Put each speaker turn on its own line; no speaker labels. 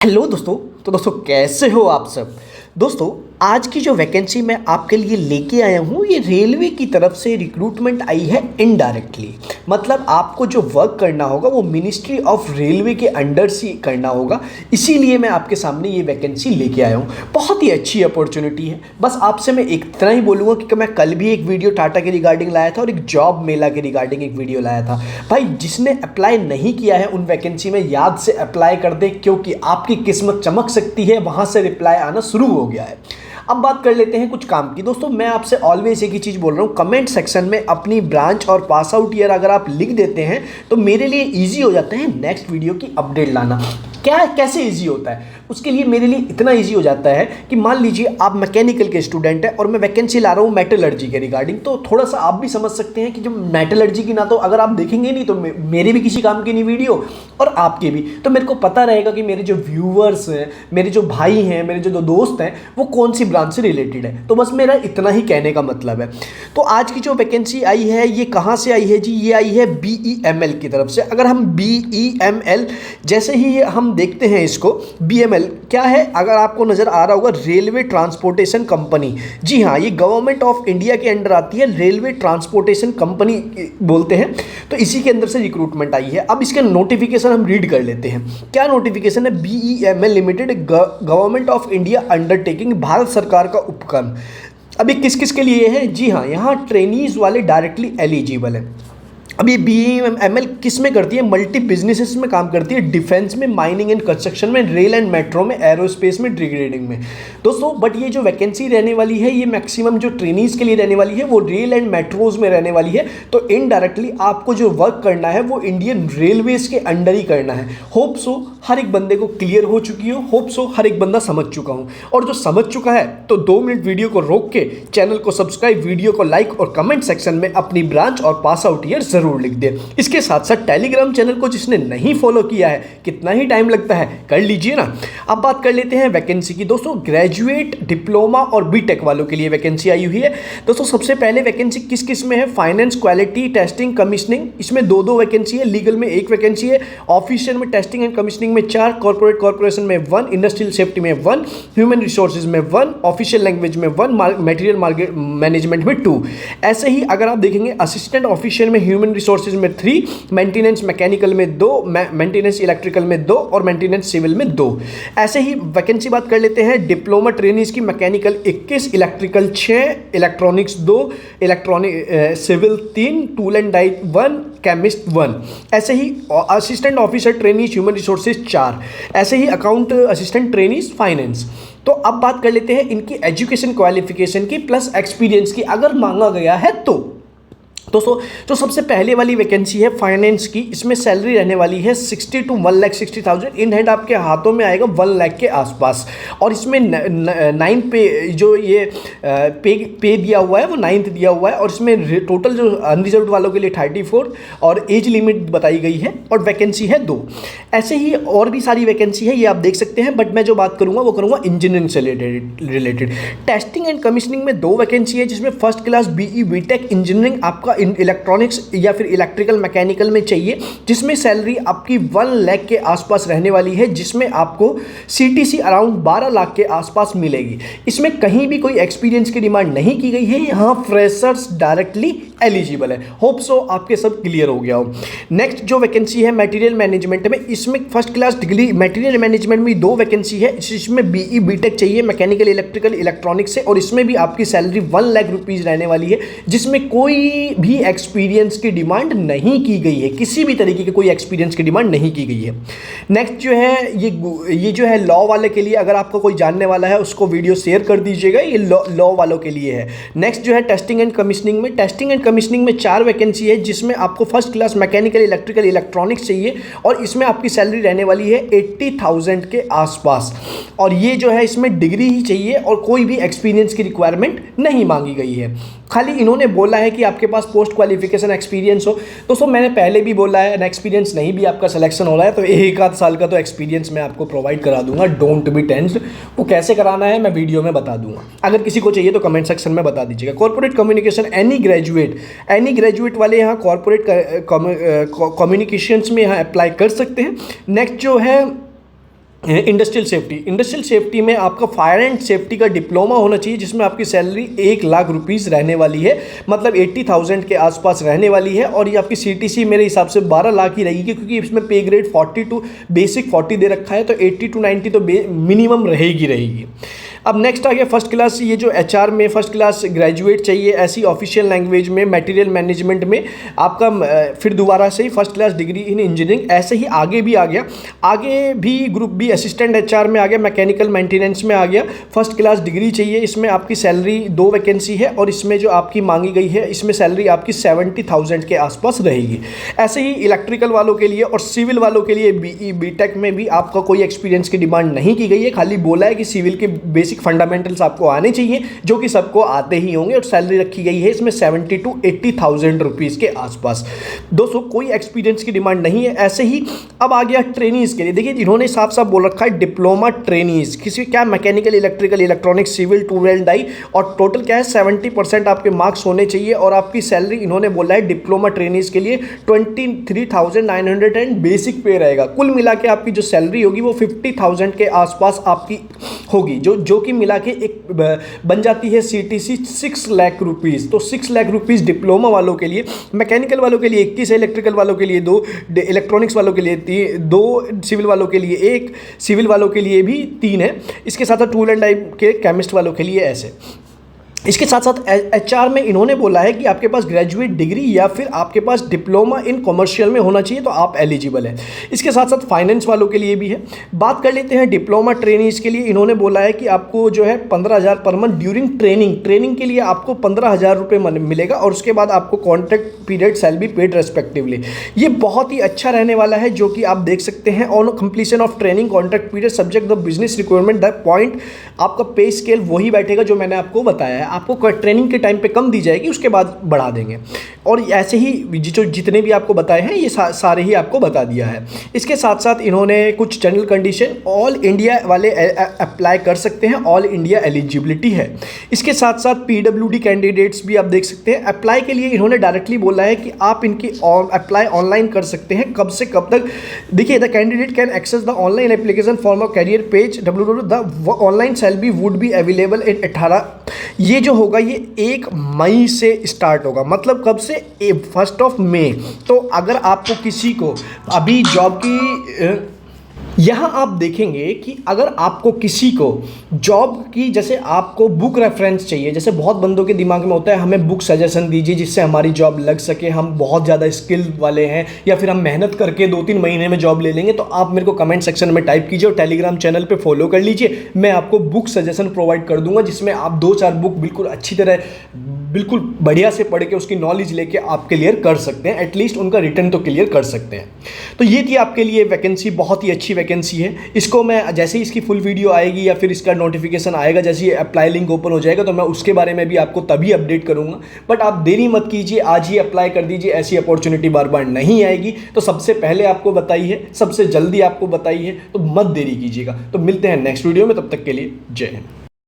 Hello दोस्तों। तो दोस्तों कैसे हो आप सब। दोस्तों आज की जो वैकेंसी मैं आपके लिए लेके आया हूँ ये रेलवे की तरफ से रिक्रूटमेंट आई है इनडायरेक्टली। मतलब आपको जो वर्क करना होगा वो मिनिस्ट्री ऑफ रेलवे के अंडर से करना होगा। इसीलिए मैं आपके सामने ये वैकेंसी लेके आया हूँ। बहुत ही अच्छी अपॉर्चुनिटी है। बस आपसे मैं इतना ही बोलूँगा कि मैं कल भी एक वीडियो टाटा के रिगार्डिंग लाया था और एक जॉब मेला के रिगार्डिंग एक वीडियो लाया था। भाई जिसने अप्लाई नहीं किया है उन वैकेंसी में याद से अप्लाई कर दे, क्योंकि आपकी किस्मत चमक सकती है। वहाँ से रिप्लाई आना शुरू हो गया है। अब बात कर लेते हैं कुछ काम की। दोस्तों मैं आपसे ऑलवेज एक ही चीज़ बोल रहा हूँ, कमेंट सेक्शन में अपनी ब्रांच और पास आउट ईयर अगर आप लिख देते हैं तो मेरे लिए इजी हो जाता है नेक्स्ट वीडियो की अपडेट लाना। क्या कैसे इजी होता है उसके लिए मेरे लिए इतना इजी हो जाता है कि मान लीजिए आप मैकेनिकल के स्टूडेंट हैं और मैं वैकेंसी ला रहा हूँ मेटलर्जी के रिगार्डिंग, तो थोड़ा सा आप भी समझ सकते हैं कि जो मेटलर्जी की ना तो अगर आप देखेंगे नहीं तो मेरे भी किसी काम की नहीं वीडियो और आपके भी, तो मेरे को पता रहेगा कि मेरे जो व्यूअर्स हैं, मेरे जो भाई हैं, मेरे जो दोस्त हैं वो कौन सी ब्रांच से रिलेटेड है। तो बस मेरा इतना ही कहने का मतलब है। तो आज की जो वैकेंसी आई है ये कहाँ से आई है जी, ये आई है BEML की तरफ से। अगर हम BEML जैसे ही हम देखते हैं इसको, BML क्या है अगर आपको नजर आ रहा होगा, रेलवे ट्रांसपोर्टेशन कंपनी। जी हाँ, ये गवर्नमेंट ऑफ इंडिया के अंडर आती है, रेलवे ट्रांसपोर्टेशन कंपनी बोलते हैं। तो इसी के अंदर से रिक्रूटमेंट आई है। अब इसके नोटिफिकेशन हम रीड कर लेते हैं। क्या नोटिफिकेशन है, BEML limited government of India undertaking, Bharat सरकार का उपक्रम। अभी किस किस के लिए है, जी हाँ यहाँ ट्रेनीज वाले डायरेक्टली एलिजिबल है। अब ये BEML किस में करती है, मल्टी बिजनेसेस में काम करती है, डिफेंस में, माइनिंग एंड कंस्ट्रक्शन में, रेल एंड मेट्रो में, एरोस्पेस में, ट्रेडिंग में। दोस्तों बट ये जो वैकेंसी रहने वाली है ये मैक्सिमम जो ट्रेनीज के लिए रहने वाली है वो रेल एंड मेट्रोज में रहने वाली है। तो इनडायरेक्टली आपको जो वर्क करना है वो इंडियन रेलवेज के अंडर ही करना है। होप सो हर एक बंदे को क्लियर हो चुकी हो, होप सो हर एक बंदा समझ चुका हूँ। और जो समझ चुका है तो 2 मिनट वीडियो को रोक के चैनल को सब्सक्राइब, वीडियो को लाइक और कमेंट सेक्शन में अपनी ब्रांच और पास आउट ईयर जरूर लिख दे। इसके साथ साथ टेलीग्राम चैनल को जिसने नहीं फॉलो किया है, कितना ही टाइम लगता है, कर लीजिए ना। अब बात कर लेते हैं वैकेंसी की। दोस्तों ग्रेजुएट, डिप्लोमा और बीटेक वालों के लिए वैकेंसी आई हुई है। दोस्तों सबसे पहले वैकेंसी किस किस में है, फाइनेंस, क्वालिटी, टेस्टिंग, कमीशनिंग, इसमें 2 वैकेंसी है। लीगल में 1 वैकेंसी है, ऑफिशियल में, टेस्टिंग एंड कमीशनिंग में 4, कॉर्पोरेशन में 1, इंडस्ट्रियल सेफ्टी में 1, ह्यूमन रिसोर्सेज में 1, ऑफिशियल लैंग्वेज में 1, मटेरियल मैनेजमेंट में 2। ऐसे ही अगर आप देखेंगे असिस्टेंट ऑफिशियल में, ह्यूमन रिसोर्सेज में 3, मेंटेनेंस मैकेनिकल में 2, मेंटेनेंस इलेक्ट्रिकल में 2 और मेंटेनेंस सिविल में 2। ऐसे ही वैकेंसी बात कर लेते हैं डिप्लोमा ट्रेनीज की। Mechanical 21, electrical 6, electronics 2, electronic civil 3, tool and die 1, chemist 1। ऐसे ही assistant officer trainees human resources 4। ऐसे ही अकाउंट असिस्टेंट ट्रेनीज फाइनेंस। तो अब बात कर लेते हैं इनकी एजुकेशन क्वालिफिकेशन की प्लस एक्सपीरियंस की अगर मांगा गया है तो। दोस्तों जो सबसे पहले वाली वैकेंसी है फाइनेंस की, इसमें सैलरी रहने वाली है 60 to 1,60,000 इन हैंड, आपके हाथों में आएगा 1 लाख के आसपास। और इसमें 9 पे जो ये पे दिया हुआ है वो 9th दिया हुआ है। और इसमें टोटल जो अनरिजर्व वालों के लिए 34 और एज लिमिट बताई गई है और वैकेंसी है 2। ऐसे ही और भी सारी वैकेंसी है, ये आप देख सकते हैं। बट मैं जो बात करूँगा वो करूँगा इंजीनियरिंग से रिलेटेड। टेस्टिंग एंड कमीशनिंग में 2 वैकेंसी है, जिसमें first class BE BTech engineering आपका इलेक्ट्रॉनिक्स या फिर इलेक्ट्रिकल मैकेनिकल में चाहिए, जिसमें सैलरी आपकी 1 लाख के आसपास रहने वाली है, जिसमें आपको CTC अराउंड 12 लाख के आसपास मिलेगी। इसमें कहीं भी कोई एक्सपीरियंस की डिमांड नहीं की गई है, यहाँ फ्रेशर्स डायरेक्टली एलिजिबल है। होप सो आपके सब क्लियर हो गया हो। नेक्स्ट जो वैकेंसी है मटेरियल मैनेजमेंट में, इसमें first class degree material management में 2 वैकेंसी है, जिसमें BE बीटेक चाहिए मैकेनिकल, इलेक्ट्रिकल, इलेक्ट्रॉनिक्स से। और इसमें भी आपकी सैलरी 1 लाख रुपीज़ रहने वाली है, जिसमें कोई भी एक्सपीरियंस की डिमांड नहीं की गई है, किसी भी तरीके के कोई एक्सपीरियंस की डिमांड नहीं की गई है। नेक्स्ट जो है ये जो है लॉ वाले के लिए, अगर आपको कोई जानने वाला है उसको वीडियो शेयर कर दीजिएगा, ये लॉ वालों के लिए है। नेक्स्ट जो है टेस्टिंग एंड कमीशनिंग में, टेस्टिंग एंड कमीशनिंग में 4 वैकेंसी है, जिसमें आपको first class mechanical, electrical, electronics चाहिए। और इसमें आपकी सैलरी रहने वाली है 80,000 के आसपास। और ये जो है इसमें डिग्री ही चाहिए और कोई भी एक्सपीरियंस की रिक्वायरमेंट नहीं मांगी गई है। खाली इन्होंने बोला है कि आपके पास पोस्ट क्वालिफिकेशन एक्सपीरियंस हो। दोस्तों मैंने पहले भी बोला है, एक्सपीरियंस नहीं भी आपका सिलेक्शन हो रहा है तो 1 आध साल का तो एक्सपीरियंस मैं आपको प्रोवाइड करा दूंगा, डोंट बी टेंस्ड। वो कैसे कराना है मैं वीडियो में बता दूंगा, अगर किसी को चाहिए तो कमेंट सेक्शन में बता दीजिएगा। कॉर्पोरेट कम्युनिकेशन, एनी ग्रेजुएट वाले यहाँ कॉर्पोरेट कम्युनिकेशंस में यहाँ अप्लाई कर सकते हैं। नेक्स्ट जो है इंडस्ट्रियल सेफ्टी में आपका फायर एंड सेफ्टी का डिप्लोमा होना चाहिए, जिसमें आपकी सैलरी 1 लाख रुपीज़ रहने वाली है, मतलब 80,000 के आसपास रहने वाली है। और ये आपकी CTC मेरे हिसाब से 12 लाख ही रहेगी, क्योंकि इसमें पे ग्रेड 40 टू बेसिक 40 दे रखा है, तो 80 टू 90 तो मिनिमम रहेगी। अब नेक्स्ट आ गया फर्स्ट क्लास। ये जो HR में फर्स्ट क्लास ग्रेजुएट चाहिए, ऐसी ऑफिशियल लैंग्वेज में, मटेरियल मैनेजमेंट में आपका फिर दोबारा से ही first class degree in engineering. ऐसे ही आगे भी आ गया, आगे भी ग्रुप बी असिस्टेंट HR में आ गया, मैकेनिकल मेंटेनेंस में आ गया, फर्स्ट क्लास डिग्री चाहिए। इसमें आपकी सैलरी 2 वैकेंसी है, और इसमें जो आपकी मांगी गई है, इसमें सैलरी आपकी 70,000 के आसपास रहेगी। ऐसे ही इलेक्ट्रिकल वालों के लिए और सिविल वालों के लिए BE BTech में भी आपका कोई एक्सपीरियंस की डिमांड नहीं की गई है, खाली बोला है कि सिविल के बेसिक फंडामेंटल्स आपको आने चाहिए, जो कि सबको आते ही होंगे। और सैलरी रखी गई है इसमें 70 टू 80,000 रुपीज़ के आसपास। दोस्तों कोई एक्सपीरियंस की डिमांड नहीं है। ऐसे ही अब आ गया ट्रेनीज़ के लिए। देखिए इन्होंने साफ साफ बोल रखा है डिप्लोमा ट्रेनीज़, किसी क्या mechanical, electrical, electronics, civil, tool and die, और टोटल क्या है 70% आपके मार्क्स होने चाहिए। और आपकी सैलरी इन्होंने बोला है डिप्लोमा ट्रेनीज़ के लिए 23,900 एंड बेसिक पे रहेगा। कुल मिला के आपकी जो सैलरी होगी वो 50,000 के आसपास आपकी होगी, जो कि मिला के एक बन जाती है CTC 6 लाख रुपीज़। तो 6 लाख रुपीज़ डिप्लोमा वालों के लिए, मैकेनिकल वालों के लिए 21 है, इलेक्ट्रिकल वालों के लिए 2, इलेक्ट्रॉनिक्स वालों के लिए 2, सिविल वालों के लिए 1, सिविल वालों के लिए भी 3 है। इसके साथ साथ टूल एंड डाई के केमिस्ट वालों के लिए ऐसे। इसके साथ साथ HR में इन्होंने बोला है कि आपके पास ग्रेजुएट डिग्री या फिर आपके पास डिप्लोमा इन कमर्शियल में होना चाहिए, तो आप एलिजिबल है। इसके साथ साथ फाइनेंस वालों के लिए भी है। बात कर लेते हैं डिप्लोमा ट्रेनीज के लिए। इन्होंने बोला है कि आपको जो है 15,000 पर मंथ ड्यूरिंग ट्रेनिंग के लिए आपको 15,000 रुपये मिलेगा, और उसके बाद आपको contract period salary paid respectively. ये बहुत ही अच्छा रहने वाला है, जो कि आप देख सकते हैं। On completion of training contract period subject the business requirement the point, आपका पे स्केल वही बैठेगा जो मैंने आपको बताया है। आपको ट्रेनिंग के टाइम पे कम दी जाएगी, उसके बाद बढ़ा देंगे। और ऐसे ही जो जितने भी आपको बताए हैं ये सारे ही आपको बता दिया है। इसके साथ साथ इन्होंने कुछ जनरल कंडीशन, ऑल इंडिया वाले अप्लाई कर सकते हैं, ऑल इंडिया एलिजिबिलिटी है। इसके साथ साथ PWD कैंडिडेट्स भी आप देख सकते हैं। अप्लाई के लिए इन्होंने डायरेक्टली बोला है कि आप इनकी अप्लाई ऑनलाइन कर सकते हैं। कब से कब तक? देखिए, the candidate can access the online application form of career page www the online salary would be available in 18। ये जो होगा ये 1 मई से स्टार्ट होगा, मतलब कब से? 1 मई। तो अगर आपको किसी को अभी जॉब की यहाँ आप देखेंगे कि अगर आपको किसी को जॉब की, जैसे आपको बुक रेफरेंस चाहिए, जैसे बहुत बंदों के दिमाग में होता है हमें बुक सजेशन दीजिए जिससे हमारी जॉब लग सके, हम बहुत ज़्यादा स्किल वाले हैं, या फिर हम मेहनत करके 2-3 महीने में जॉब ले लेंगे, तो आप मेरे को कमेंट सेक्शन में टाइप कीजिए और टेलीग्राम चैनल पर फॉलो कर लीजिए। मैं आपको बुक सजेशन प्रोवाइड कर दूंगा, जिसमें आप 2-4 बुक बिल्कुल अच्छी तरह, बिल्कुल बढ़िया से पढ़ के उसकी नॉलेज लेके आप क्लियर कर सकते हैं, एटलीस्ट उनका रिटर्न तो क्लियर कर सकते हैं। तो ये थी आपके लिए वैकेंसी, बहुत ही अच्छी वैकेंसी है। इसको मैं जैसे ही इसकी फुल वीडियो आएगी या फिर इसका नोटिफिकेशन आएगा, जैसे ही अप्लाई लिंक ओपन हो जाएगा, तो मैं उसके बारे में भी आपको तभी अपडेट करूंगा। बट आप देरी मत कीजिए, आज ही अप्लाई कर दीजिए, ऐसी अपॉर्चुनिटी बार बार नहीं आएगी। तो सबसे पहले आपको बताई है, सबसे जल्दी आपको बताई है, तो मत देरी कीजिएगा। तो मिलते हैं नेक्स्ट वीडियो में, तब तक के लिए जय हिंद।